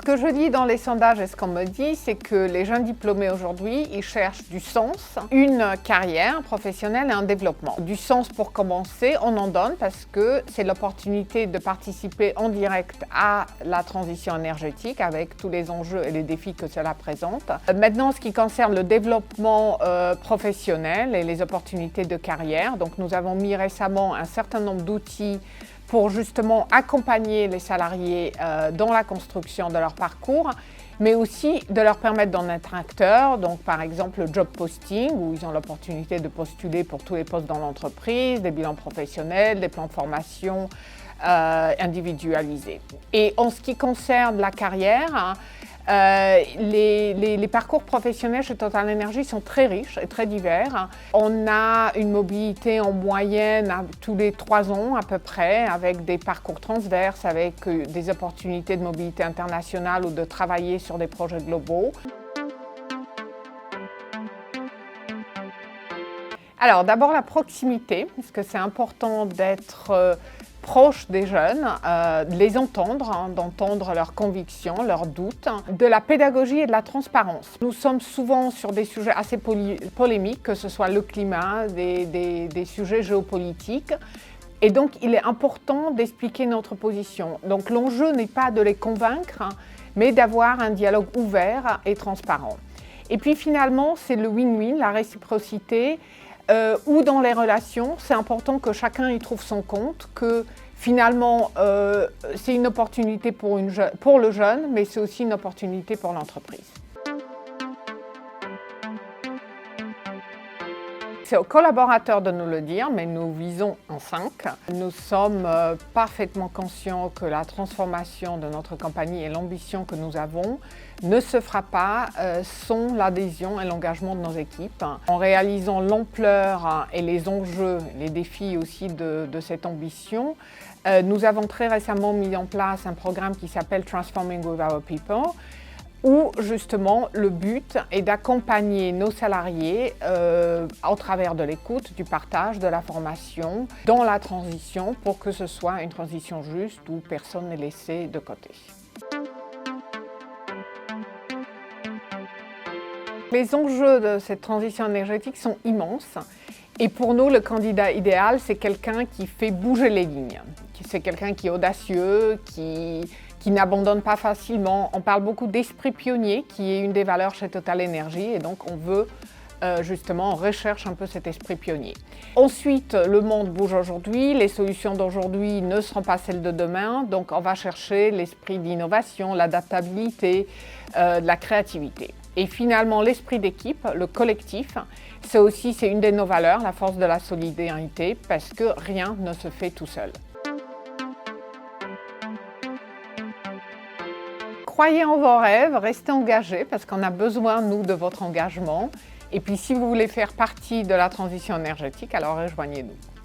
que je dis dans les sondages et ce qu'on me dit, c'est que les jeunes diplômés aujourd'hui, ils cherchent du sens, une carrière professionnelle et un développement. Du sens pour commencer, on en donne parce que c'est l'opportunité de participer en direct à la transition énergétique avec tous les enjeux et les défis que cela présente. Maintenant, ce qui concerne le développement professionnel et les opportunités de carrière, donc nous avons mis récemment un certain nombre d'outils pour justement accompagner les salariés dans la construction de leur parcours, mais aussi de leur permettre d'en être acteurs. Donc par exemple le job posting, où ils ont l'opportunité de postuler pour tous les postes dans l'entreprise, des bilans professionnels, des plans de formation individualisés. Et en ce qui concerne la carrière, les parcours professionnels chez Total Energy sont très riches et très divers. On a une mobilité en moyenne tous les 3 ans à peu près, avec des parcours transverses, avec des opportunités de mobilité internationale ou de travailler sur des projets globaux. Alors d'abord la proximité, parce que c'est important d'être proche des jeunes, de les entendre, d'entendre leurs convictions, leurs doutes, de la pédagogie et de la transparence. Nous sommes souvent sur des sujets assez polémiques, que ce soit le climat, des sujets géopolitiques. Et donc, il est important d'expliquer notre position. Donc, l'enjeu n'est pas de les convaincre, mais d'avoir un dialogue ouvert et transparent. Et puis, finalement, c'est le win-win, la réciprocité, ou dans les relations, c'est important que chacun y trouve son compte, que finalement, c'est une opportunité pour le jeune, mais c'est aussi une opportunité pour l'entreprise. C'est aux collaborateurs de nous le dire, mais nous visons en 5. Nous sommes parfaitement conscients que la transformation de notre compagnie et l'ambition que nous avons ne se fera pas sans l'adhésion et l'engagement de nos équipes. En réalisant l'ampleur et les enjeux, les défis aussi de cette ambition, nous avons très récemment mis en place un programme qui s'appelle Transforming with Our People, où justement le but est d'accompagner nos salariés au travers de l'écoute, du partage, de la formation, dans la transition pour que ce soit une transition juste où personne n'est laissé de côté. Les enjeux de cette transition énergétique sont immenses et pour nous, le candidat idéal, c'est quelqu'un qui fait bouger les lignes. C'est quelqu'un qui est audacieux, qui n'abandonne pas facilement. On parle beaucoup d'esprit pionnier, qui est une des valeurs chez Total Energy, et donc on veut justement, on recherche un peu cet esprit pionnier. Ensuite, le monde bouge aujourd'hui, les solutions d'aujourd'hui ne seront pas celles de demain, donc on va chercher l'esprit d'innovation, l'adaptabilité, de la créativité. Et finalement, l'esprit d'équipe, le collectif, c'est une de nos valeurs, la force de la solidarité, parce que rien ne se fait tout seul. Croyez en vos rêves, restez engagés parce qu'on a besoin, nous, de votre engagement. Et puis, si vous voulez faire partie de la transition énergétique, alors rejoignez-nous.